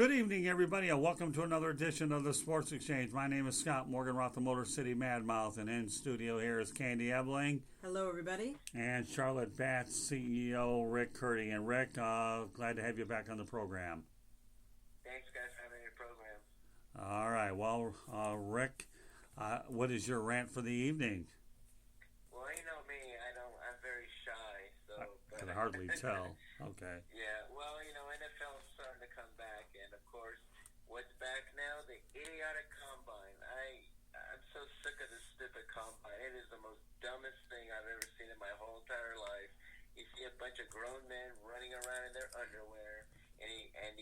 Good evening, everybody, and welcome to another edition of the Sports Exchange. My name is Scott Morgan, Roth the Motor City Madmouth, and in studio here is Candy Ebling. Hello, everybody. And Charlotte Batts, CEO Rick Curdy. And Rick, glad to have you back on the program. Thanks, guys, for having your program. All right. Well, Rick, what is your rant for the evening? Well, you know me, I'm very shy, so. I can hardly tell. Okay. Yeah, well, NFL's starting to come back, and of course, what's back now? The idiotic combine. I'm so sick of this stupid combine. It is the most dumbest thing I've ever seen in my whole entire life. You see a bunch of grown men running around in their underwear, and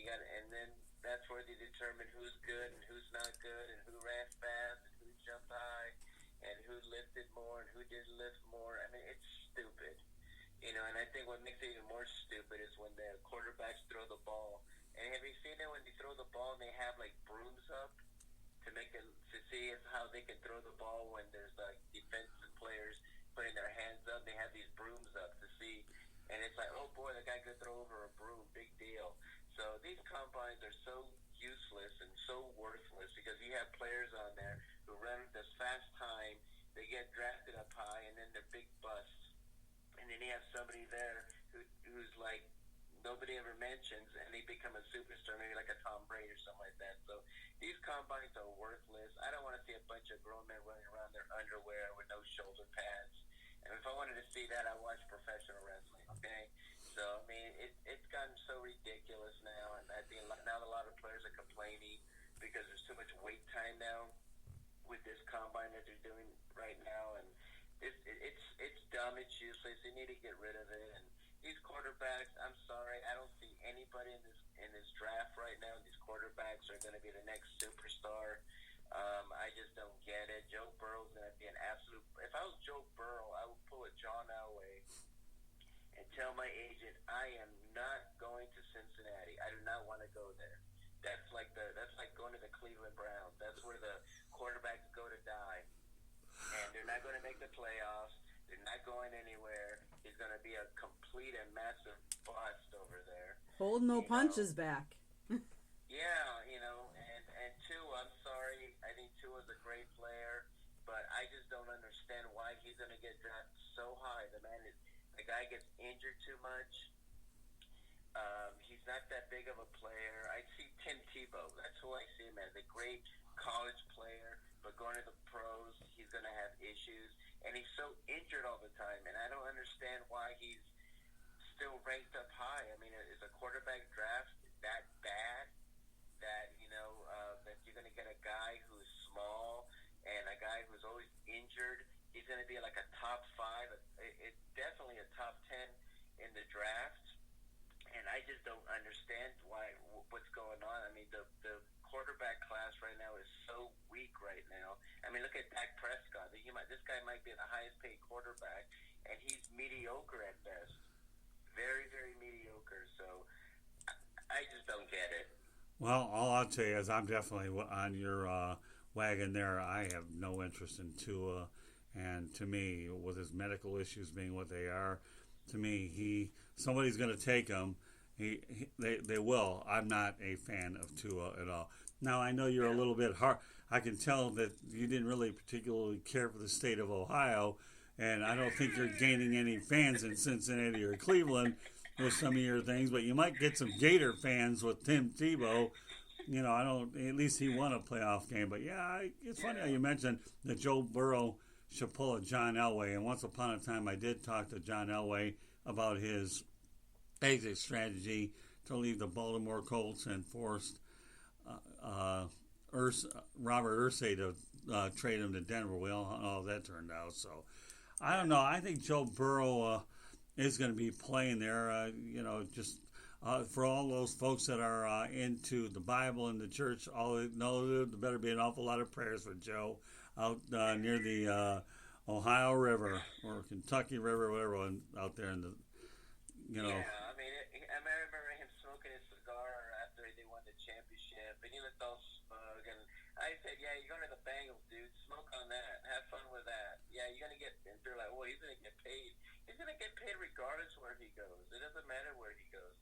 then that's where they determine who's good and who's not good, and who ran fast and who jumped high, and who lifted more and who didn't lift more. I mean, it's stupid. And I think what makes it even more stupid is when the quarterbacks throw the ball. And have you seen it when they throw the ball and they have like brooms up to see how they can throw the ball when there's like defensive players putting their hands up? They have these brooms up to see, and it's like, oh boy, the guy could throw over a broom, big deal. So these combines are so useless and so worthless because you have players on there who run this fast time, they get drafted up high, and then they're big busts. And then you have somebody there who's like nobody ever mentions, and they become a superstar, maybe like a Tom Brady or something like that. So these combines are worthless. I don't want to see a bunch of grown men running around their underwear with no shoulder pads. And if I wanted to see that, I watch professional wrestling. Okay, so I mean it's gotten so ridiculous now, and I think now a lot of players are complaining because there's too much wait time now with this combine that they're doing right now, and it's dumb, it's useless. They need to get rid of it. And these quarterbacks, I'm sorry, I don't see anybody in this draft right now. These quarterbacks are going to be the next superstar. I just don't get it. Joe Burrow's going to be an absolute. If I was Joe Burrow, I would pull a John Elway and tell my agent I am not going to Cincinnati. I do not want to go there. That's like going to the Cleveland Browns. That's where the quarterbacks go to die. And they're not going to make the playoffs. They're not going anywhere. He's going to be a complete and massive bust over there. Hold no punches back. Yeah, and Tua, I'm sorry. I think Tua's a great player, but I just don't understand why he's going to get drafted so high. The guy gets injured too much. He's not that big of a player. I see Tim Tebow. That's who I see him as, a great college player, but going to the pros, he's going to have issues. And he's so injured all the time, and I don't understand why he's still ranked up high. I mean, is a quarterback draft that bad that, that you're going to get a guy who's small and a guy who's always injured? He's going to be like a top 5, it's definitely a top 10 in the draft. And I just don't understand what's going on. I mean, the quarterback class right now is so weak right now. I mean, look at Dak Prescott. This guy might be the highest paid quarterback, and he's mediocre at best. Very, very mediocre. So I just don't get it. Well, all I'll tell you is I'm definitely on your wagon there. I have no interest in Tua, and to me, with his medical issues being what they are, to me, somebody's going to take him. They will. I'm not a fan of Tua at all. Now, I know you're a little bit hard. I can tell that you didn't really particularly care for the state of Ohio, and I don't think you're gaining any fans in Cincinnati or Cleveland with some of your things, but you might get some Gator fans with Tim Tebow. At least he won a playoff game. But, it's funny how you mentioned that Joe Burrow should pull a John Elway, and once upon a time I did talk to John Elway about his exit strategy to leave the Baltimore Colts and forced Robert Irsay to trade him to Denver. We all know how that turned out. So I don't know. I think Joe Burrow is going to be playing there. For all those folks that are into the Bible and the church, all they know there better be an awful lot of prayers for Joe out near the Ohio River or Kentucky River, whatever, out there in the, Yeah, I mean, I remember him smoking his cigar after they won the championship, and he looked all smug. And I said, yeah, you're going to the Bengals, dude. Smoke on that. Have fun with that. Yeah, you're going to get, and they're like, well, he's going to get paid. He's going to get paid regardless where he goes. It doesn't matter where he goes.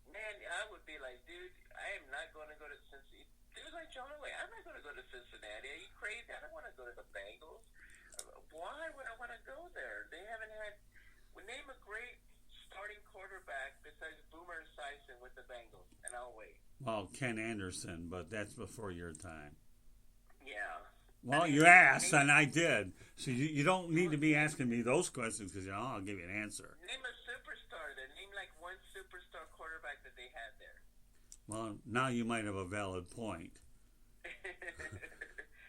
Man, I would be like, dude, I am not not going to go to Cincinnati. He was like, John Elway, I'm not going to go to Cincinnati. Are you crazy? I don't want to go to the Bengals. Why would I want to go there? They haven't had. Name a great starting quarterback besides Boomer Esiason with the Bengals, and I'll wait. Well, Ken Anderson, but that's before your time. Yeah. Well, you asked, and I did. So you don't need to be asking me those questions because I'll give you an answer. Name a superstar. Then name like one superstar quarterback that they had there. Well, now you might have a valid point.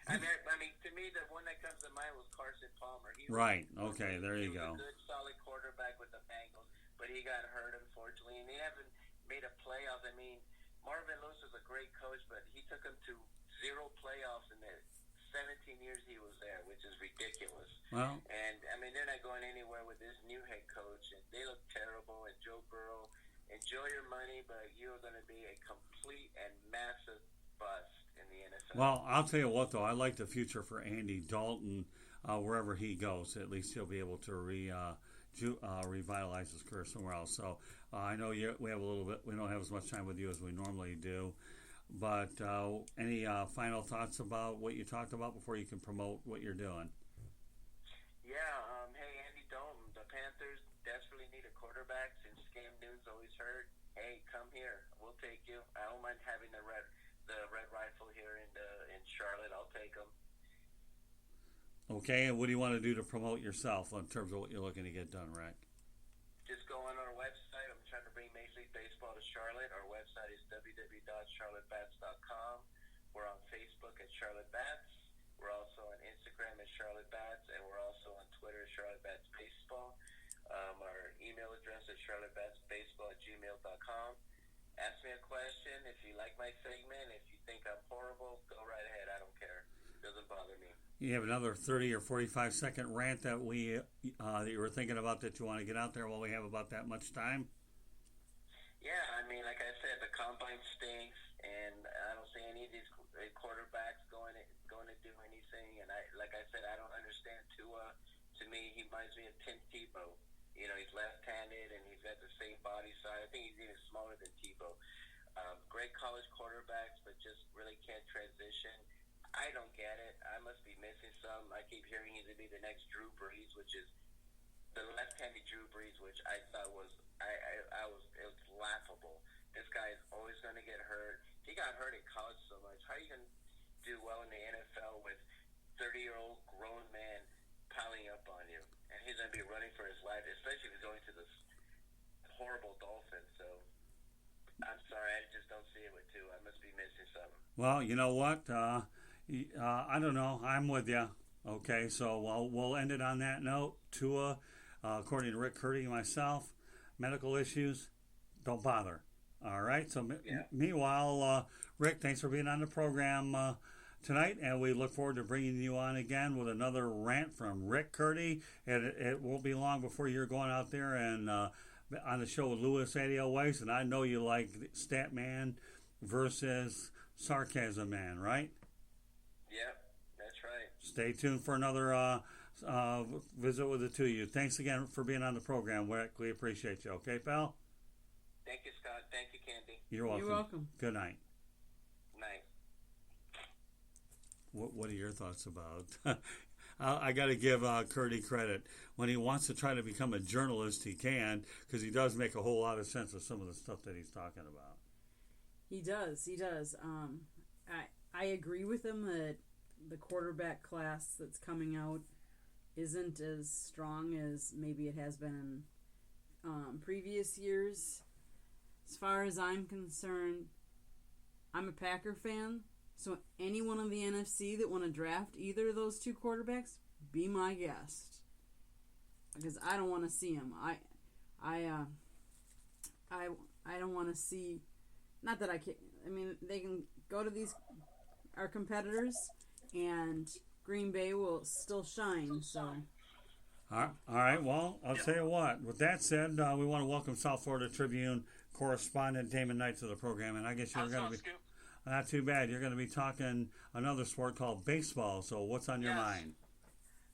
I mean, to me, the one that comes to mind was Carson Palmer. Right. Okay. There you go. He was a good, solid quarterback with the Bengals, but he got hurt, unfortunately, and they haven't made a playoff. I mean, Marvin Lewis was a great coach, but he took them to 0 playoffs in the 17 years he was there, which is ridiculous. Well, and I mean, they're not going anywhere with this new head coach, and they look terrible. And Joe Burrow, enjoy your money, but you're going to be a complete and massive bust in the NFL. Well, I'll tell you what, though. I like the future for Andy Dalton wherever he goes. At least he'll be able to revitalize his career somewhere else. So I know we have a little bit. We don't have as much time with you as we normally do. But any final thoughts about what you talked about before you can promote what you're doing? Yeah. Hey, Andy Dalton, the Panthers desperately need a quarterback since Cam Newton's always hurt. Hey, come here. We'll take you. I don't mind having the red rifle here in Charlotte. I'll take them. Okay, and what do you want to do to promote yourself in terms of what you're looking to get done, Rick? Just go on our website. I'm trying to bring Major League Baseball to Charlotte. Our website is www.charlottebats.com. We're on Facebook at Charlotte Bats. We're also on Instagram at Charlotte Bats, and we're also on Twitter at Charlotte Bats Baseball. Our email address is charlottebatsbaseball@gmail.com. Ask me a question. If you like my segment, if you think I'm horrible, go right ahead. I don't care. It doesn't bother me. You have another 30 or 45-second rant that that you were thinking about that you want to get out there while we have about that much time? Yeah, I mean, like I said, the combine stinks, and I don't see any of these quarterbacks going to do anything. And like I said, I don't understand Tua. To me, he reminds me of Tim Tebow. You know, he's left-handed, and he's got the same body size. I think he's even smaller than Tebow. Great college quarterbacks, but just really can't transition. I don't get it. I must be missing some. I keep hearing he's going to be the next Drew Brees, which is the left-handed Drew Brees, which I thought was it was laughable. This guy is always going to get hurt. He got hurt in college so much. How are you going to do well in the NFL with 30-year-old grown man piling up on you? And he's going to be running for his life, especially if he's going to this horrible Dolphins. So I'm sorry, I just don't see it with Tua. I must be missing something. Well, you know what? I don't know. I'm with you. Okay, so we'll end it on that note. Tua, according to Rick Curdy and myself, medical issues, don't bother. All right. So meanwhile, Rick, thanks for being on the program tonight, and we look forward to bringing you on again with another rant from Rick Curdy. And it won't be long before you're going out there and on the show with Louis Adiel Weiss, and I know you like Stat Man versus Sarcasm Man, right? Yep, that's right. Stay tuned for another visit with the two of you. Thanks again for being on the program, Rick. We appreciate you. Okay, pal? Thank you, Scott. Thank you, Candy. You're welcome. You're welcome. Good night. Night. What are your thoughts about? I got to give Curdy credit. When he wants to try to become a journalist, he can, because he does make a whole lot of sense of some of the stuff that he's talking about. He does. I agree with him that the quarterback class that's coming out isn't as strong as maybe it has been in previous years. As far as I'm concerned, I'm a Packer fan, so anyone in the NFC that want to draft either of those two quarterbacks, be my guest, because I don't want to see them. I don't want to see. Not that I can. I mean, they can go to our competitors, and Green Bay will still shine. So. All right. Well, I'll tell you what. With that said, we want to welcome South Florida Tribune correspondent Damon Knight to the program, and I guess you're going to be not too bad. You're going to be talking another sport called baseball. So, what's on your mind?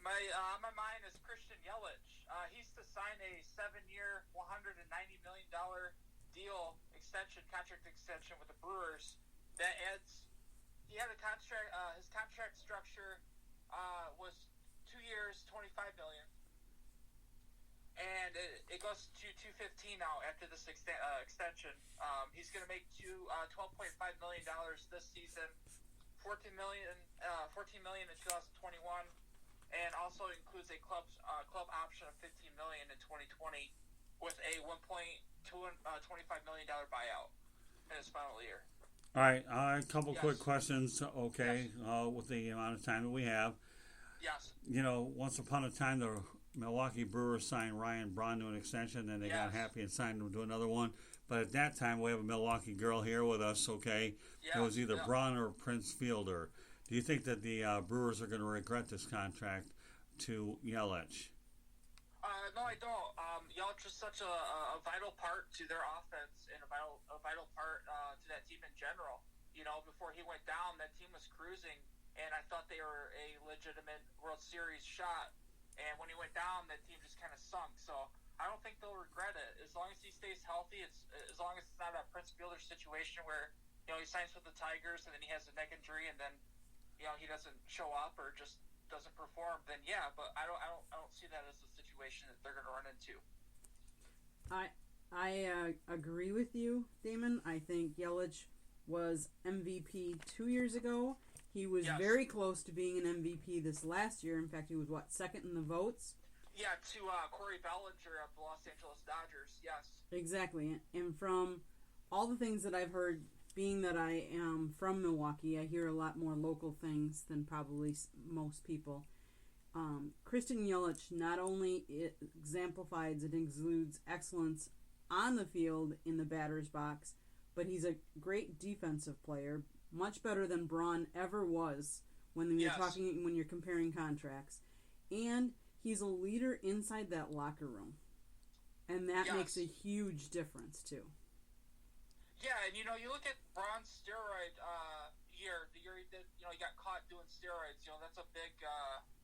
My mind is Christian Yelich. He's to sign a 7-year, $190 million contract extension with the Brewers. that adds. He had a contract. His contract structure was 2 years, $25 million, and it goes to $215 now after this extension. He's going to make $12.5 million this season, $14 million in 2021, and also includes a club option of $15 million in 2020 with a $1.25 million buyout in his final year. All right, a couple Yes. quick questions. Okay, Yes. with the amount of time that we have, Yes. Once upon a time, the Milwaukee Brewers signed Ryan Braun to an extension, then they got Yes. happy and signed him to another one. But at that time, we have a Milwaukee girl here with us. Okay, Yeah. it was either yeah. Braun or Prince Fielder. Do you think that the Brewers are going to regret this contract to Yelich? No, I don't. Yelich is such a vital part to their offense and a vital part to that team in general. Before he went down, that team was cruising, and I thought they were a legitimate World Series shot. And when he went down, that team just kind of sunk. So I don't think they'll regret it as long as he stays healthy. As long as it's not a Prince Fielder situation where he signs with the Tigers and then he has a neck injury and then he doesn't show up or just doesn't perform. Then yeah, but I don't see that as a situation that they're going to run into. I agree with you, Damon. I think Yelich was MVP 2 years ago. He was Yes. very close to being an MVP this last year. In fact, he was, second in the votes? Yeah, to Corey Bellinger of the Los Angeles Dodgers, yes. Exactly. And from all the things that I've heard, being that I am from Milwaukee, I hear a lot more local things than probably most people. Christian Yelich not only exemplifies and exudes excellence on the field in the batter's box, but he's a great defensive player, much better than Braun ever was when you're Yes. when you're comparing contracts. And he's a leader inside that locker room. And that Yes. makes a huge difference too. Yeah, and you look at Braun's steroid year, the year he did, he got caught doing steroids.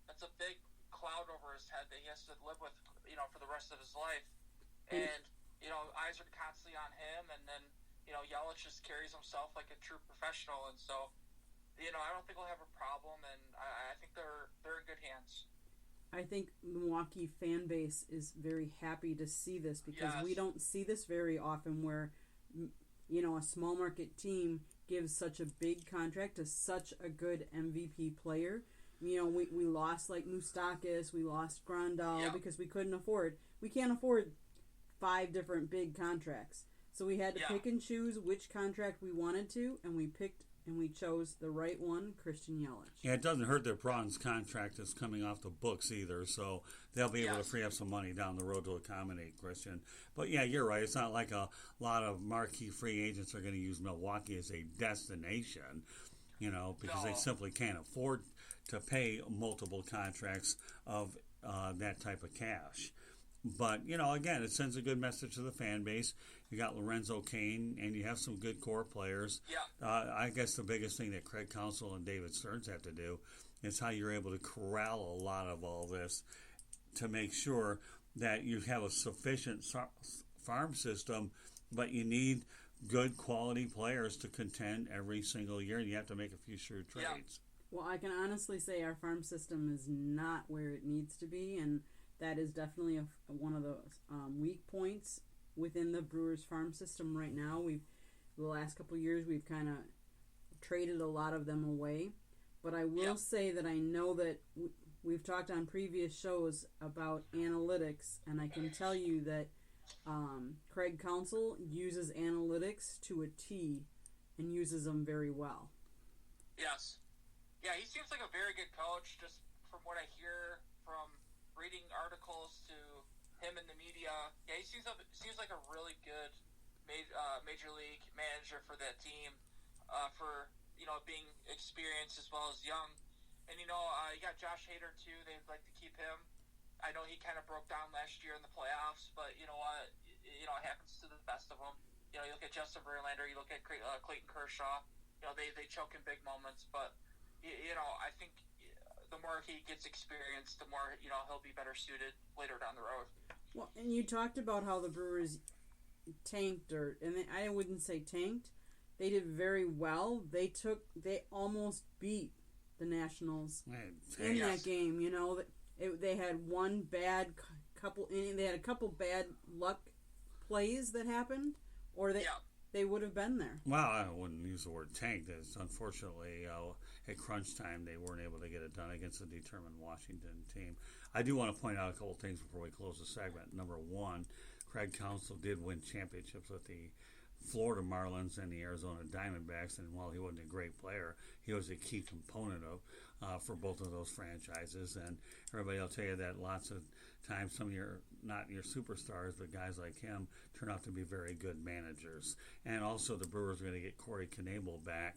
That's a big cloud over his head that he has to live with, for the rest of his life. And eyes are constantly on him, and then Yelich just carries himself like a true professional, and so I don't think we'll have a problem, and I think they're in good hands. I think Milwaukee fan base is very happy to see this because Yes. we don't see this very often where a small market team gives such a big contract to such a good MVP player. We lost like Moustakas, we lost Grandal Yeah. because we can't afford 5 different big contracts. So we had to Yeah. pick and choose which contract we wanted to, and we chose the right one, Christian Yelich. Yeah, it doesn't hurt that Braun's contract is coming off the books either, so they'll be able Yes. to free up some money down the road to accommodate Christian. But yeah, you're right. It's not like a lot of marquee free agents are going to use Milwaukee as a destination, because they No. simply can't afford to pay multiple contracts of that type of cash. But, again, it sends a good message to the fan base. You got Lorenzo Cain, and you have some good core players. Yeah. I guess the biggest thing that Craig Counsell and David Stearns have to do is how you're able to corral a lot of all this to make sure that you have a sufficient farm system, but you need good quality players to contend every single year, and you have to make a few shrewd Yeah. trades. Well, I can honestly say our farm system is not where it needs to be, and that is definitely one of the weak points within the Brewers farm system right now. The last couple of years, we've kind of traded a lot of them away. But I will say that I know that we've talked on previous shows about analytics, and I can tell you that Craig Counsell uses analytics to a T and uses them very well. Yes. Yeah, he seems like a very good coach, just from what I hear from reading articles to him in the media. Yeah, he seems like a really good major league manager for that team, for being experienced as well as young. And you got Josh Hader too. They'd like to keep him. I know he kind of broke down last year in the playoffs, but you know what? It happens to the best of them. You look at Justin Verlander, you look at Clayton Kershaw. They choke in big moments, but I think the more he gets experience, the more he'll be better suited later down the road. Well, and you talked about how the Brewers tanked, and I wouldn't say tanked. They did very well. They almost beat the Nationals in that game. You know, they had one bad couple. They had a couple bad luck plays that happened, or they would have been there. Well, I wouldn't use the word tanked. It's unfortunately at crunch time they weren't able to get it done against a determined Washington team. I do want to point out a couple things before we close the segment. Number one, Craig Counsell did win championships with the Florida Marlins and the Arizona Diamondbacks, and while he wasn't a great player, he was a key component of for both of those franchises. And everybody will tell you that lots of times some of not your superstars, but guys like him turn out to be very good managers. And also the Brewers are going to get Corey Knebel back,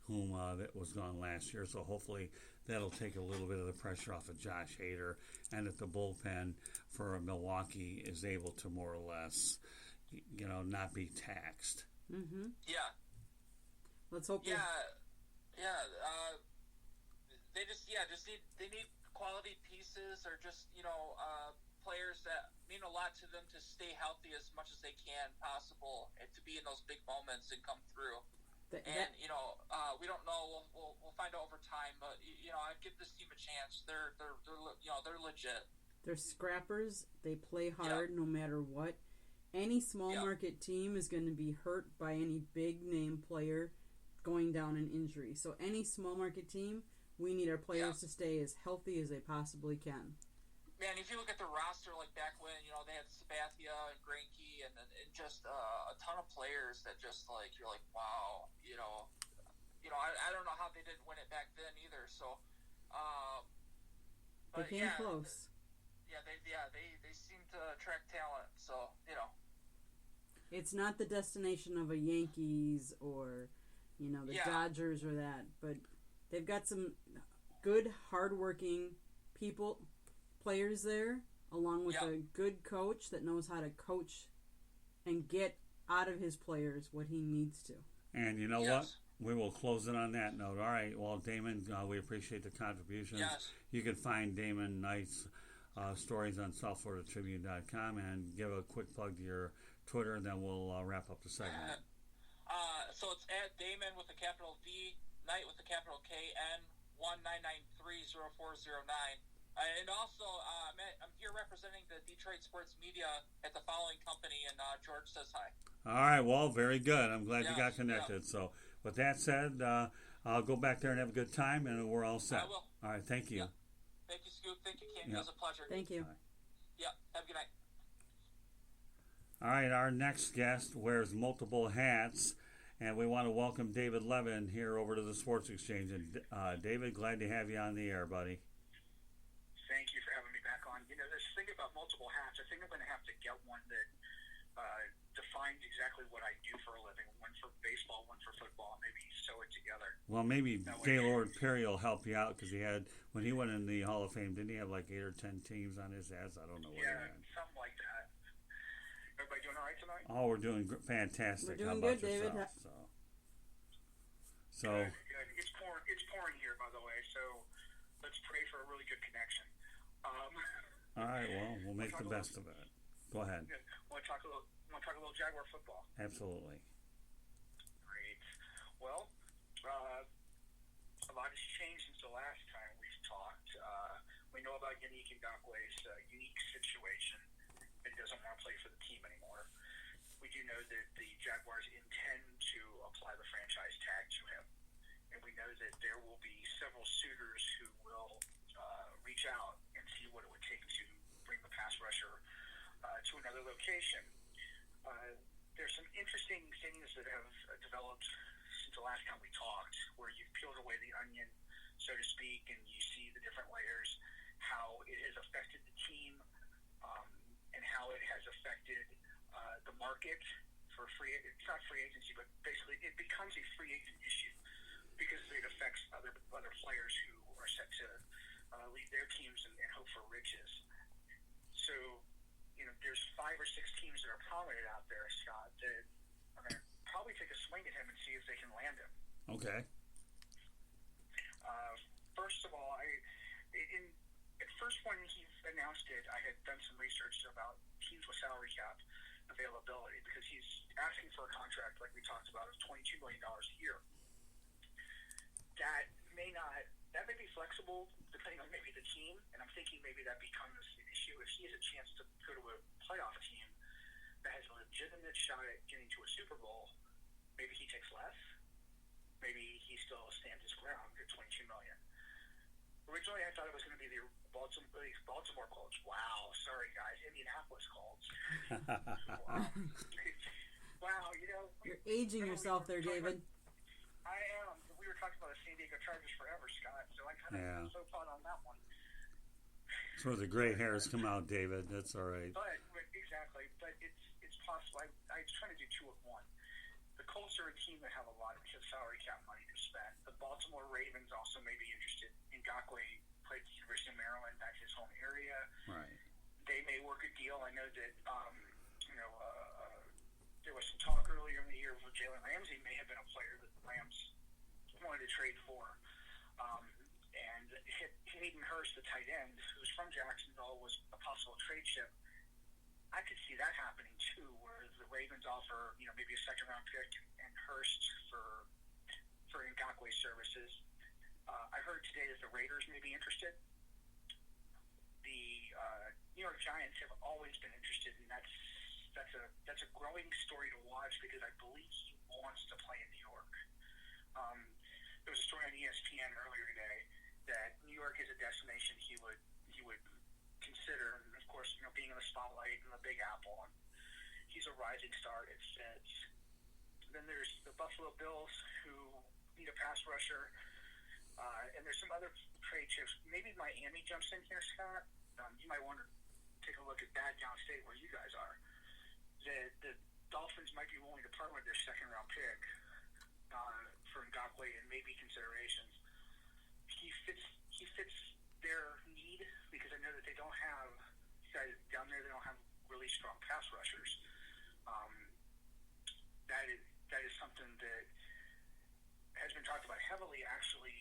whom that was gone last year. So hopefully that'll take a little bit of the pressure off of Josh Hader, and that the bullpen for Milwaukee is able to more or less, not be taxed. Mm-hmm. Yeah. Let's hope. Yeah. They need quality pieces, or just players that mean a lot to them to stay healthy as much as they can possible, and to be in those big moments and come through. We don't know. We'll find out over time, but I'd give this team a chance. They're legit. They're scrappers. They play hard no matter what. Any small market team is going to be hurt by any big name player going down in injury. So any small market team, we need our players to stay as healthy as they possibly can. Man, if you look at the roster, like back when, they had Sabathia and Greinke and just a ton of players that just you're like, wow, I don't know how they didn't win it back then either. So, they came close. They seem to attract talent. So, It's not the destination of a Yankees or, the Dodgers or that, but they've got some good, hardworking players there, along with a good coach that knows how to coach and get out of his players what he needs to. And you know what? We will close it on that note. All right. Well, Damon, we appreciate the contributions. Yes. You can find Damon Knight's stories on SouthFloridaTribune.com, and give a quick plug to your Twitter, and then we'll wrap up the segment. So it's at Damon with a capital D, Knight with a capital KN, 199304009. And also, I'm here representing the Detroit sports media at the following company, and George says hi. All right, well, very good. I'm glad you got connected. So, with that said, I'll go back there and have a good time, and we're all set. I will. All right, thank you. Thank you, Scoop. Thank you, Ken. It was a pleasure. Thank you. Yeah, have a good night. All right, our next guest wears multiple hats, and we want to welcome David Levin here over to the Sports Exchange. And David, glad to have you on the air, buddy. Thank you for having me back on. This thing about multiple hats, I think I'm going to have to get one that defines exactly what I do for a living. One for baseball, one for football, maybe sew it together. Well, maybe Gaylord Perry will help you out, because when he went in the Hall of Fame, didn't he have like 8 or 10 teams on his hats? I don't know what he had. Something like that. Everybody doing all right tonight? Oh, we're doing fantastic. We're doing How about good, David. yourself? So Good. It's pouring here, by the way, so let's pray for a really good connection. all right, well, we'll make the best of it. Go ahead. Want to talk a little Jaguar football? Absolutely. Great. Well, a lot has changed since the last time we've talked. We know about Yannick Ngakwe's unique situation. He doesn't want to play for the team anymore. We do know that the Jaguars intend to apply the franchise tag to him. And we know that there will be several suitors who will reach out and see what it would take to bring the pass rusher to another location. There's some interesting things that have developed since the last time we talked, where you've peeled away the onion, so to speak, and you see the different layers, how it has affected the team, and how it has affected the market for it's not free agency, but basically it becomes a free agent issue because it affects other players who are set to leave their teams and hope for riches. So, there's 5 or 6 teams that are prominent out there, Scott, that are going to probably take a swing at him and see if they can land him. Okay. First of all, at first when he announced it, I had done some research about teams with salary cap, availability, because he's asking for a contract, like we talked about, of $22 million a year. That may be flexible depending on maybe the team, and I'm thinking maybe that becomes an issue if he has a chance to go to a playoff team that has a legitimate shot at getting to a Super Bowl. Maybe he takes less. Maybe he still stands his ground at $22 million. Originally, I thought it was going to be the Baltimore Colts. Wow, sorry guys, Indianapolis Colts. Wow, you're aging yourself there, David. I am. We were talking about the San Diego Chargers forever, Scott. So I kind of so fun on that one. That's where the gray hairs come out, David. That's all right. But exactly. But it's possible. I was trying to do two of one. The Colts are a team that have a lot of salary cap money to spend. The Baltimore Ravens also may be interested. Ngakoue played at the University of Maryland. That's his home area. Right. They may work a deal. I know that there was some talk earlier in the year where Jalen Ramsey may have been a player that the Rams wanted to trade for. And Hayden Hurst, the tight end, who's from Jacksonville, was a possible trade chip. I could see that happening too, where the Ravens offer, maybe a second-round pick and Hurst for Ngakoue services. I heard today that the Raiders may be interested. The New York Giants have always been interested, and that's a growing story to watch because I believe he wants to play in New York. There was a story on ESPN earlier today that New York is a destination he would consider, and of course, being in the spotlight in the Big Apple, and he's a rising star. It fits. Then there's the Buffalo Bills, who need a pass rusher, and there's some other trade chips. Maybe Miami jumps in here, Scott. You might want to take a look at that downstate where you guys are. The Dolphins might be willing to part with their second-round pick for Ngakoue and maybe considerations. He fits their need because I know that they don't have down there. They don't have really strong pass rushers. That is something that has been talked about heavily, actually,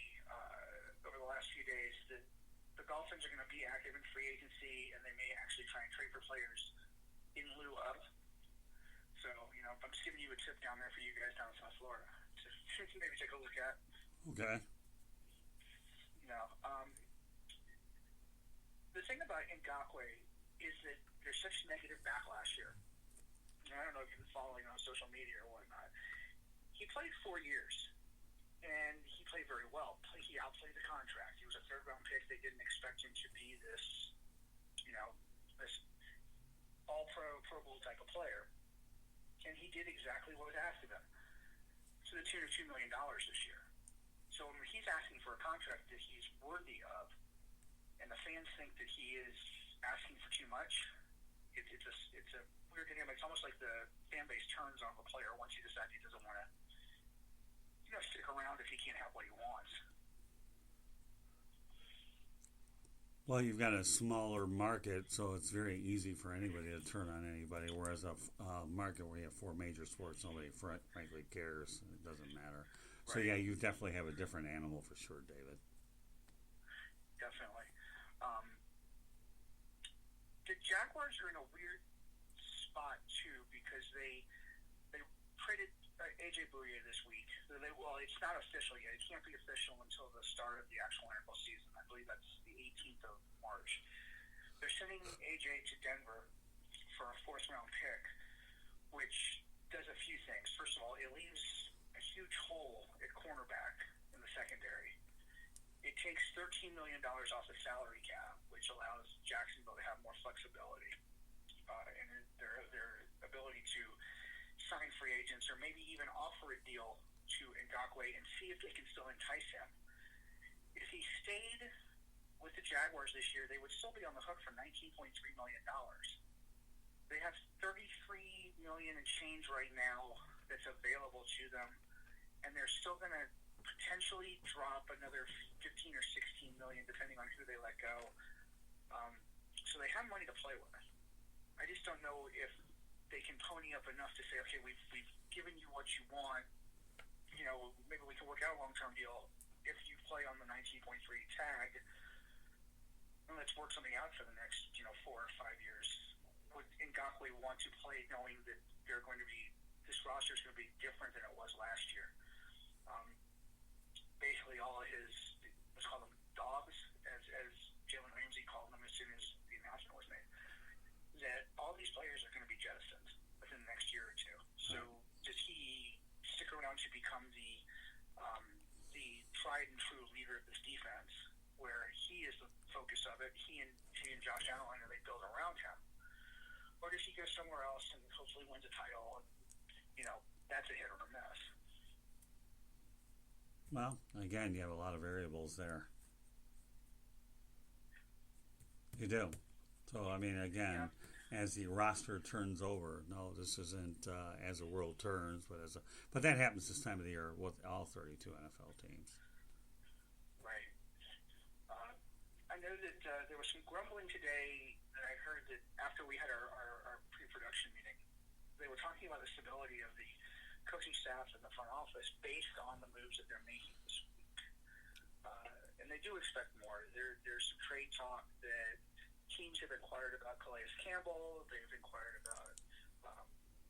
over the last few days. That the Dolphins are going to be active in free agency, and they may actually try and trade for players in lieu of. So, I'm just giving you a tip down there for you guys down in South Florida to maybe take a look at. Okay. The thing about Ngakoue is that there's such negative backlash here. I don't know if you've been following on social media or whatnot. He played 4 years, and he played very well. He outplayed the contract. He was a third-round pick. They didn't expect him to be this, this all-pro, Pro Bowl type of player. And he did exactly what was asked of him, to the tune of $2 million this year. So when he's asking for a contract that he's worthy of, and the fans think that he is asking for too much, it's a weird thing. It's almost like the fan base turns on the player once he decides he doesn't want to, stick around if he can't have what he wants. Well, you've got a smaller market, so it's very easy for anybody to turn on anybody, whereas a market where you have 4 major sports, nobody frankly cares. It doesn't matter. Right. So, yeah, you definitely have a different animal for sure, David. Definitely. The Jaguars are in a weird spot, too, because they traded A.J. Bouye this week. It's not official yet. It can't be official until the start of the actual NFL season. I believe that's the 18th of March. They're sending A.J. to Denver for a 4th-round pick, which does a few things. First of all, it leaves a huge hole at cornerback in the secondary. It takes $13 million off the salary cap, which allows Jacksonville to have more flexibility in their ability to sign free agents or maybe even offer a deal to Ngakoue and see if they can still entice him. If he stayed with the Jaguars this year, they would still be on the hook for $19.3 million. They have $33 million and change right now that's available to them, and they're still going to potentially drop another 15 or 16 million depending on who they let go. So they have money to play with. I just don't know if they can pony up enough to say, okay, we've given you what you want. Maybe we can work out a long-term deal if you play on the 19.3 tag, and let's work something out for the next 4 or 5 years. Ngakoue want to play knowing that they're going to be, this roster is going to be different than it was last year. Basically, all of his, let's call them dogs, as Jalen Ramsey called them as soon as the announcement was made, that all these players are going to be jettisoned within the next year or two. So does he stick around to become the tried and true leader of this defense, where he is the focus of it, he and Josh Allen, and they build around him? Or does he go somewhere else and hopefully wins a title? And, that's a hit or a miss. Well, again, you have a lot of variables there. You do. So, I mean, again, as the roster turns over, no, this isn't as the world turns, but that happens this time of the year with all 32 NFL teams. Right. I know that there was some grumbling today that I heard that after we had our pre-production meeting, they were talking about the stability of the coaching staff and the front office based on the moves that they're making this week. And they do expect more. There's some trade talk that teams have inquired about Calais Campbell, they've inquired about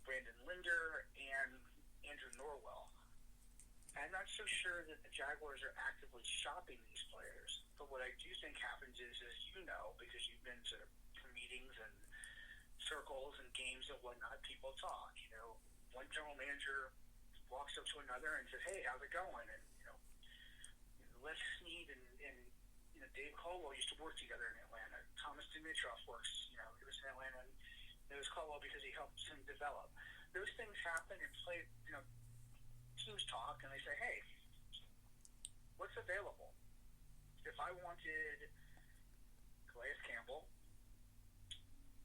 Brandon Linder, and Andrew Norwell. I'm not so sure that the Jaguars are actively shopping these players, but what I do think happens is, as you know, because you've been to meetings and circles and games and whatnot, people talk. One general manager walks up to another and says, "Hey, how's it going?" And Les Snead and Dave Caldwell used to work together in Atlanta. Thomas Dimitroff works, he was in Atlanta, and it was Caldwell because he helped him develop. Those things happen and teams talk and they say, "Hey, what's available? If I wanted Calais Campbell,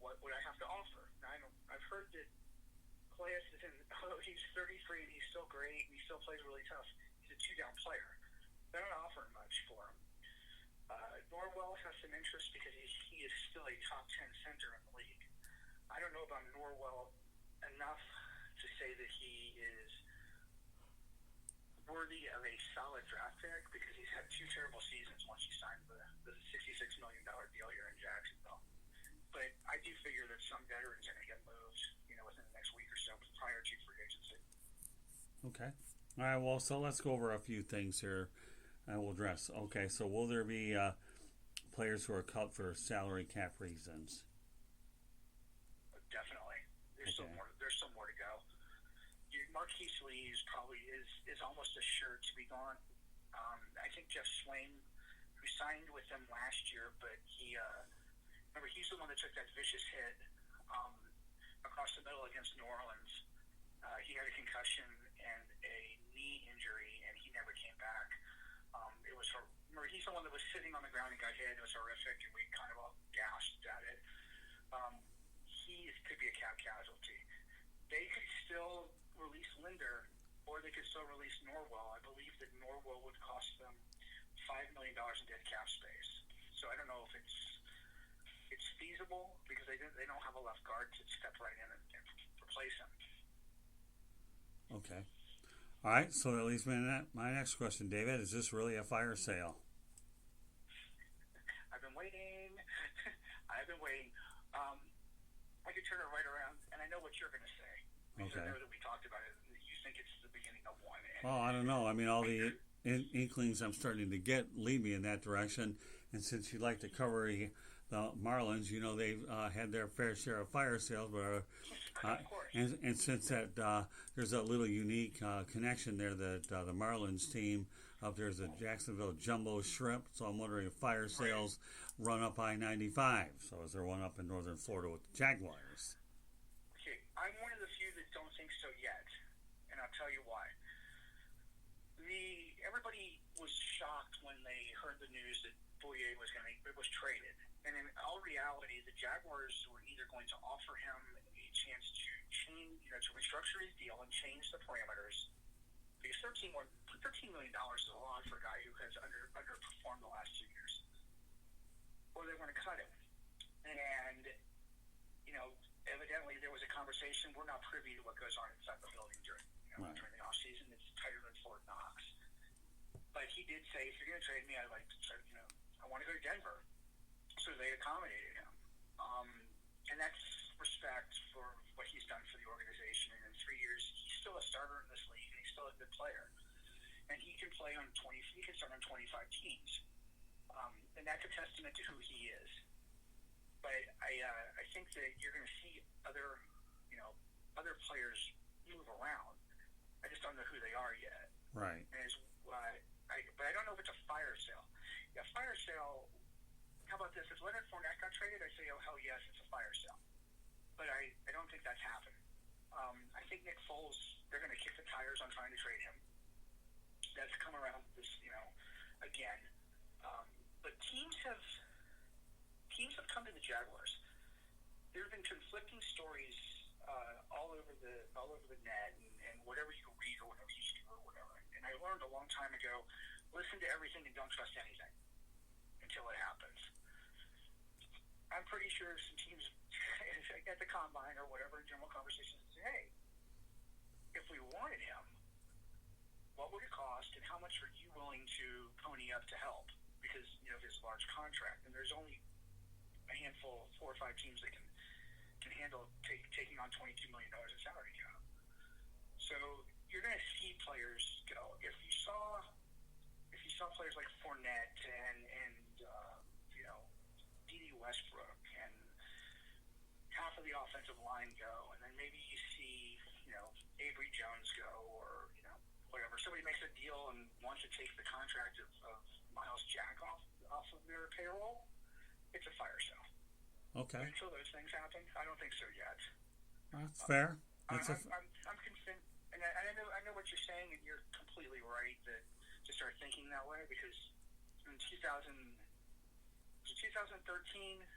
what would I have to offer?" Now, I've heard that Calais is he's 33 and he's still great and he still plays really tough. He's a two-down player. They're not offering much for him. Norwell has some interest because he is still a top 10 center in the league. I don't know about Norwell enough to say that he is worthy of a solid draft pick because he's had two terrible seasons once he signed the $66 million deal here in Jacksonville. But I do figure that some veterans are going to get moved, within the next week or so prior to free agency. Okay. All right, well, so let's go over a few things here and we'll address. Okay, so will there be players who are cut for salary cap reasons? Definitely. There's still more to go. Marquise Lee is almost assured to be gone. I think Jeff Swain, who signed with them last year, but remember, he's the one that took that vicious hit across the middle against New Orleans. He had a concussion and a knee injury, and he never came back. Remember, he's the one that was sitting on the ground and got hit. It was horrific, and we kind of all gasped at it. He could be a cap casualty. They could still release Linder, or they could still release Norwell. I believe that Norwell would cost them $5 million in dead cap space. So I don't know if it's feasible because they don't have a left guard to step right in and replace him. Okay. All right, so that leads me to my next question, David. Is this really a fire sale? I've been waiting. I could turn it right around, and I know what you're going to say. Because I know that we talked about it. You think it's the beginning of one. Oh, I don't know. I mean, all the inklings I'm starting to get lead me in that direction. And since you like to cover the Marlins, they've had their fair share of fire sales, but and since that there's a little unique connection there that the Marlins team up there is the Jacksonville Jumbo Shrimp. So I'm wondering if fire sales run up I-95. So is there one up in northern Florida with the Jaguars? Okay, I'm one of the few that don't think so yet, and I'll tell you why. Everybody was shocked when they heard the news that Boyer was traded, and in all reality, the Jaguars were either going to offer him a chance to change, to restructure his deal and change the parameters, because $13 million is a lot for a guy who has underperformed the last 2 years, or they want to cut him, and evidently there was a conversation. We're not privy to what goes on inside the building during the off season. It's tighter than Fort Knox. But he did say, if you're going to trade me, I'd like to, I want to go to Denver. So they accommodated him. And that's respect for what he's done for the organization. And in 3 years, he's still a starter in this league, and he's still a good player. And he can play on 20. He can start on 25 teams, and that's a testament to who he is. But I think that you're going to see other players move around. I just don't know who they are yet. Right. And but I don't know if it's a fire sale. Yeah, fire sale. How about this? If Leonard Fournette got traded, I say, oh hell yes, it's a fire sale. But I don't think that's happening. I think Nick Foles, they're going to kick the tires on trying to trade him. That's come around this, again. But teams have come to the Jaguars. There have been conflicting stories all over the net, and whatever you read or whatever you see or whatever. And I learned a long time ago, listen to everything and don't trust anything until it happens. I'm pretty sure some teams at the combine or whatever in general conversations say, hey, if we wanted him, what would it cost and how much are you willing to pony up to help? Because, of his large contract. And there's only a handful, 4 or 5 teams that can handle taking on $22 million in salary cap. So you're going to see players go. If you saw players like Fournette and D.D. Westbrook and half of the offensive line go, and then maybe you see Avery Jones go, or whatever. Somebody makes a deal and wants to take the contract of Miles Jack off of their payroll. It's a fire sale. Okay. Until those things happen, I don't think so yet. That's fair. I'm convinced, and I know what you're saying, and you're completely right to start thinking that way, because in 2013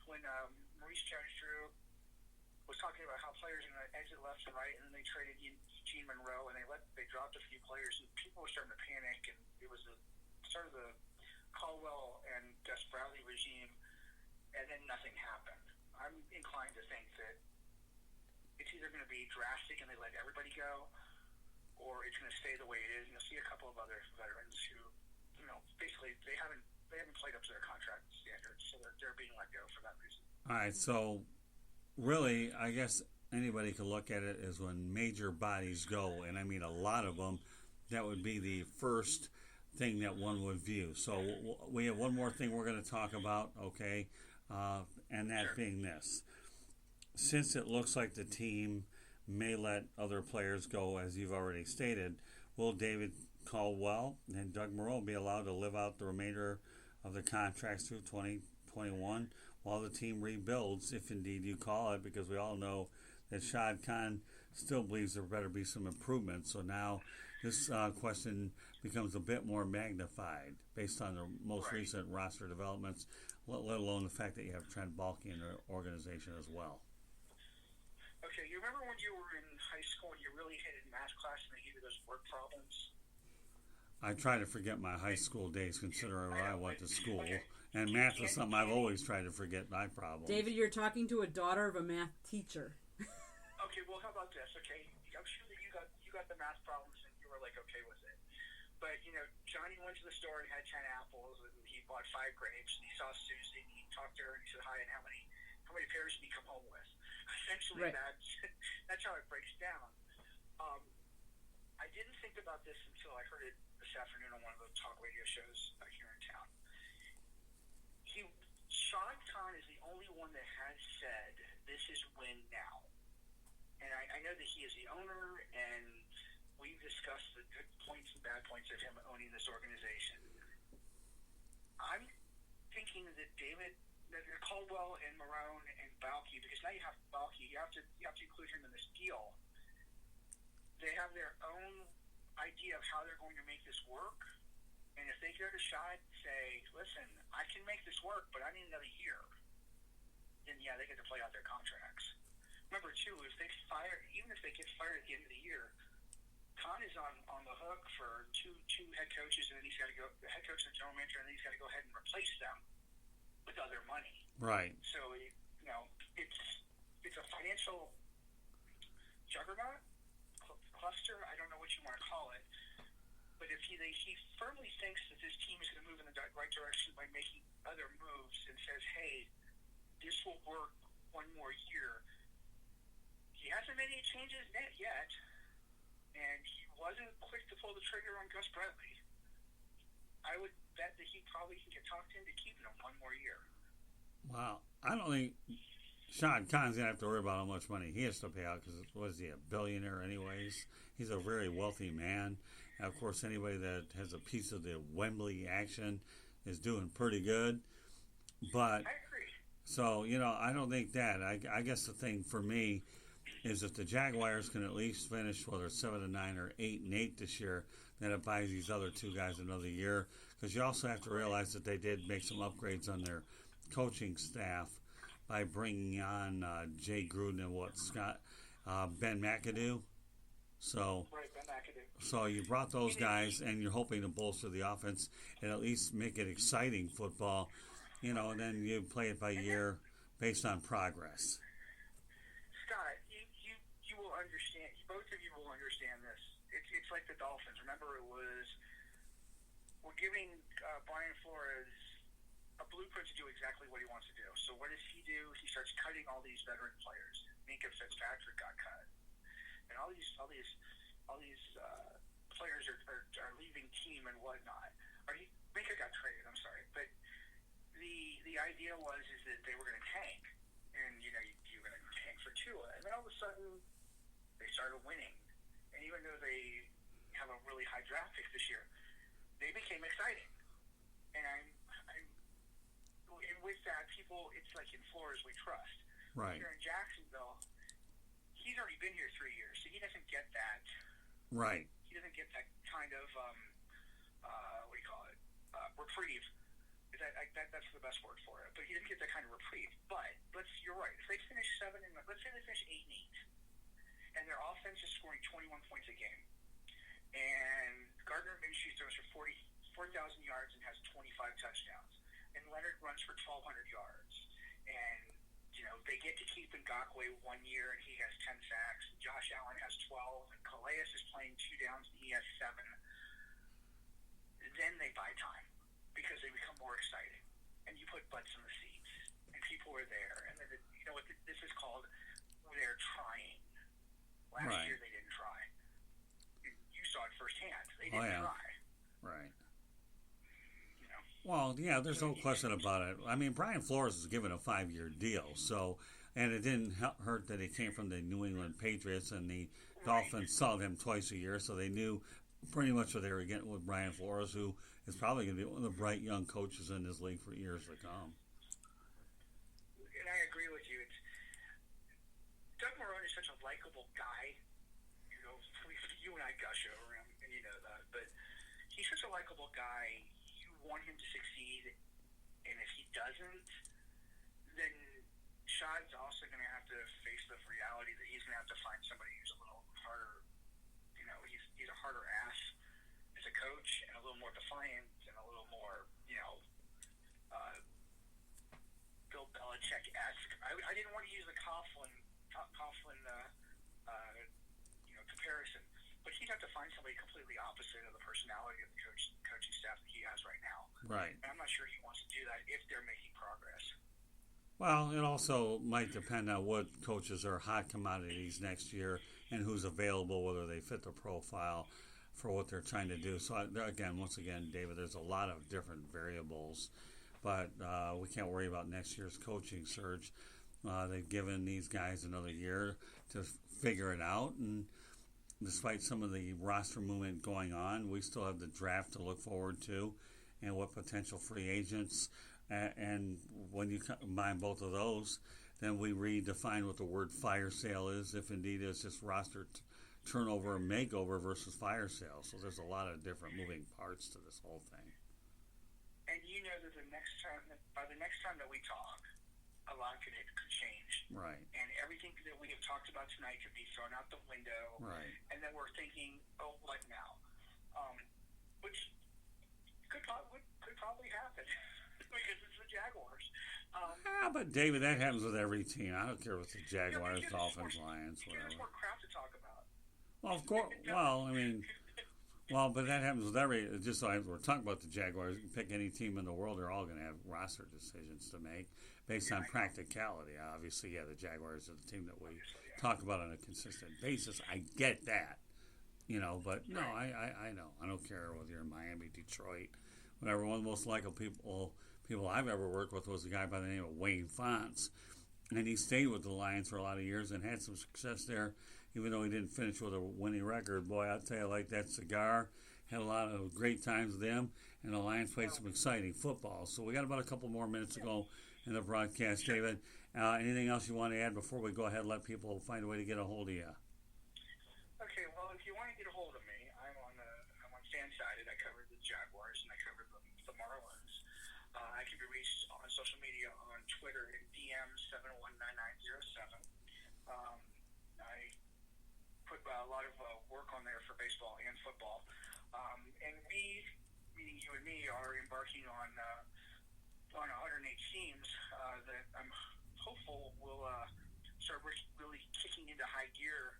when Maurice Jones-Drew was talking about how players are going to exit left and right, and then they traded Eugene Monroe, and they dropped a few players, and people were starting to panic, and it was the start of the Caldwell and Gus Bradley regime, and then nothing happened. I'm inclined to think that it's either going to be drastic and they let everybody go, or it's going to stay the way it is. And you'll see a couple of other veterans who, basically they haven't played up to their contract standards, so they're being let go for that reason. All right, so really, I guess anybody could look at it as when major bodies go, and I mean a lot of them, that would be the first thing that one would view. So we have one more thing we're going to talk about, okay, and that being this. Since it looks like the team may let other players go, as you've already stated, will David Caldwell and Doug Moreau be allowed to live out the remainder of the contracts through 2021 while the team rebuilds, if indeed you call it, because we all know that Shad Khan still believes there better be some improvements. So now this question becomes a bit more magnified based on the most recent roster developments, let alone the fact that you have Trent Baalke in the organization as well. Okay, you remember when you were in high school and you really hated math class and they gave you those word problems? I try to forget my high school days considering where I went to school. Okay. And math is something I've always tried to forget my problems. David, you're talking to a daughter of a math teacher. Okay, well, how about this? Okay, I'm sure that you got the math problems and you were like okay with it. But Johnny went to the store and had 10 apples and he bought 5 grapes and he saw Susie and he talked to her and he said hi and how many pairs did he come home with? Essentially, right. That's how it breaks down. I didn't think about this until I heard it this afternoon on one of the talk radio shows here in town. Shad Khan is the only one that has said this is win now. And I know that he is the owner, and we've discussed the good points and bad points of him owning this organization. I'm thinking that Caldwell and Marone and Baalke, because now you have Baalke, you have to include him in this deal. They have their own idea of how they're going to make this work. And if they go to Shad and say, listen, I can make this work, but I need another year, then yeah, they get to play out their contracts. Remember, too, even if they get fired at the end of the year, Khan is on the hook for two head coaches, and then he's got to go, the head coach and the general manager, and then he's got to go ahead and replace them with other money. Right. So, it's a financial juggernaut, cluster, I don't know what you want to call it. But if he firmly thinks that this team is going to move in the right direction by making other moves and says, hey, this will work one more year, he hasn't made any changes yet, and he wasn't quick to pull the trigger on Gus Bradley. I would bet that he probably can get talked into keeping him one more year. Wow. I don't think Shad Khan's going to have to worry about how much money he has to pay out because, what is he, a billionaire anyways? He's a very wealthy man. And of course, anybody that has a piece of the Wembley action is doing pretty good. But, I agree. so, I don't think that. I guess the thing for me is if the Jaguars can at least finish, whether it's 7-9 or 8-8 this year, then it buys these other two guys another year. Because you also have to realize that they did make some upgrades on their coaching staff by bringing on Jay Gruden and Ben McAdoo. So, Right, Ben McAdoo. So you brought those guys, and you're hoping to bolster the offense and at least make it exciting football. And then you play it by year based on progress. Scott, you will understand. Both of you will understand this. It's like the Dolphins. Remember, we're giving Brian Flores a blueprint to do exactly what he wants to do. So what does he do? He starts cutting all these veteran players. Minka Fitzpatrick got cut, and all these players are leaving team and whatnot. Minka got traded. I'm sorry, but the idea is that they were going to tank, and you're going to tank for Tua, and then all of a sudden they started winning, and even though they have a really high draft pick this year, they became exciting, and and with that, it's like in Flores we trust. Right. Here in Jacksonville, he's already been here 3 years, so he doesn't get that. Right. He doesn't get that kind of what do you call it? Reprieve. That's the best word for it. But he didn't get that kind of reprieve. But you're right. If they finish 7 and let's say they finish 8-8, and their offense is scoring 21 points a game, and Gardner Minshew throws for 4,000 yards and has 25 touchdowns, and Leonard runs for 1,200 yards, and they get to keep Ngakoue 1 year and he has 10 sacks. Josh Allen has 12, and Calais is playing 2 downs and he has 7. Then they buy time because they become more exciting, and you put butts in the seats, and people are there, and then what this is called? They're trying. Last year they didn't try. You saw it firsthand. They didn't try. Right. Well, yeah, there's no question about it. I mean, Brian Flores was given a 5-year deal, and it didn't hurt that he came from the New England Patriots, and the Dolphins saw him twice a year, so they knew pretty much what they were getting with Brian Flores, who is probably going to be one of the bright young coaches in this league for years to come. And I agree with you. Doug Marrone is such a likable guy. You and I gush over him, and you know that, but he's such a likable guy. Want him to succeed, and if he doesn't, then Shad's also going to have to face the reality that he's going to have to find somebody who's a little harder. He's a harder ass as a coach, and a little more defiant, and a little more, Bill Belichick-esque. I didn't want to use the Coughlin comparison, but he'd have to find somebody completely opposite of the personality of the coaching staff that he has right now. Right. And I'm not sure he wants to do that if they're making progress. Well, it also might depend on what coaches are hot commodities next year and who's available, whether they fit the profile for what they're trying to do. So, once again, David, there's a lot of different variables, but we can't worry about next year's coaching search. They've given these guys another year to figure it out, and despite some of the roster movement going on, we still have the draft to look forward to and what potential free agents. And when you combine both of those, then we redefine what the word fire sale is, if indeed it's just roster turnover and makeover versus fire sale. So there's a lot of different moving parts to this whole thing. And you know that by the next time that we talk, a lot could change. Right. And everything that we have talked about tonight could be thrown out the window. Right. And then we're thinking, oh, what now? Which could probably happen because it's the Jaguars. But David, that happens with every team. I don't care if it's the Jaguars, Dolphins, Lions, whatever. There's more crap to talk about. Well, of course. Well, I mean, but that happens with every. Just like we're talking about the Jaguars, you can pick any team in the world; they're all going to have roster decisions to make based on practicality. Obviously, the Jaguars are the team that we talk about on a consistent basis. I get that, but no, I know. I don't care whether you're in Miami, Detroit, whatever. One of the most likable people I've ever worked with was a guy by the name of Wayne Fonts, and he stayed with the Lions for a lot of years and had some success there, even though he didn't finish with a winning record. Boy, I'll tell you, like that cigar, had a lot of great times with them, and the Lions played some exciting football. So we got about a couple more minutes to go in the broadcast, David. Anything else you want to add before we go ahead and let people find a way to get a hold of you? Okay, well, if you want to get a hold of me, I'm on Fansided. I covered the Jaguars and I covered the Marlins. I can be reached on social media on Twitter at DM719907. I put a lot of work on there for baseball and football. And we, meaning you and me, are embarking on 108 teams that I'm hopeful will start really kicking into high gear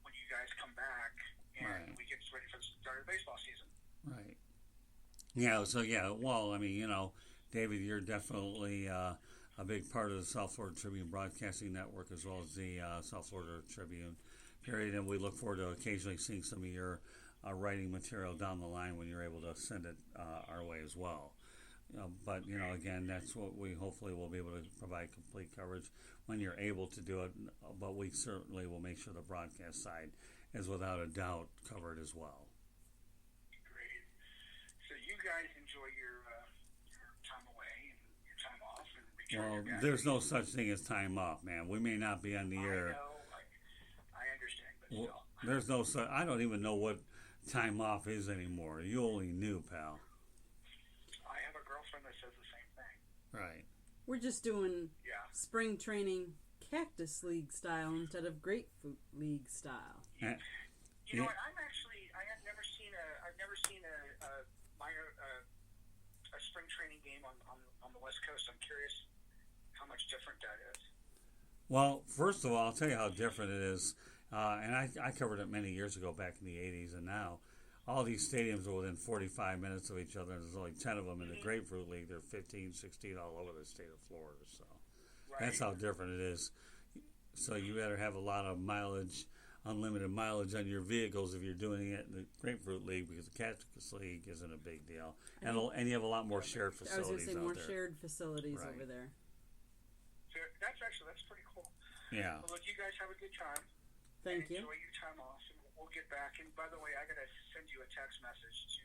when you guys come back and we get ready for the start of the baseball season. Right. Yeah, so well, I mean, David, you're definitely a big part of the South Florida Tribune Broadcasting Network as well as the South Florida Tribune, period, and we look forward to occasionally seeing some of your writing material down the line when you're able to send it our way as well. But, again, that's what we hopefully will be able to provide complete coverage when you're able to do it. But we certainly will make sure the broadcast side is without a doubt covered as well. Great. So you guys enjoy your time away and your time off. And well, there's no such thing as time off, man. We may not be on the air. I understand, but still. There's no such. I don't even know what time off is anymore. You only knew, pal. I have a girlfriend that says the same thing. Right. We're just doing spring training Cactus League style instead of Grapefruit League style. You know what? I have never seen a spring training game on the West Coast. I'm curious how much different that is. Well, first of all, I'll tell you how different it is. And I covered it many years ago back in the 80s, and now all these stadiums are within 45 minutes of each other, and there's only 10 of them in the Grapefruit League. They're 15, 16 all over the state of Florida. So that's how different it is. So you better have a lot of mileage, unlimited mileage on your vehicles if you're doing it in the Grapefruit League, because the Cactus League isn't a big deal. And you have a lot more shared facilities out there. I was going to say more shared facilities over there. So that's pretty cool. Yeah. Well, look, you guys have a good time. Thank you. Enjoy your time off, and we'll get back. And by the way, I gotta send you a text message to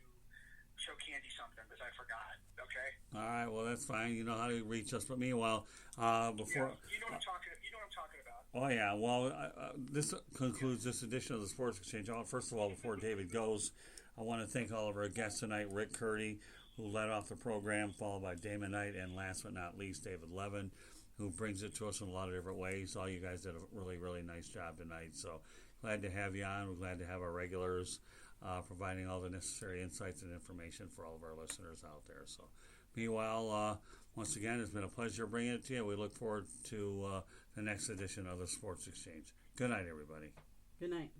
show Candy something because I forgot. Okay. All right. Well, that's fine. You know how to reach us. But meanwhile, before you know what I'm talking about. Oh yeah. Well, this concludes this edition of the Sports Exchange. First of all, before David goes, I want to thank all of our guests tonight: Rick Curdy, who led off the program, followed by Damon Knight, and last but not least, David Levin, who brings it to us in a lot of different ways. All you guys did a really, really nice job tonight. So glad to have you on. We're glad to have our regulars providing all the necessary insights and information for all of our listeners out there. So meanwhile, once again, it's been a pleasure bringing it to you. We look forward to the next edition of the Sports Exchange. Good night, everybody. Good night.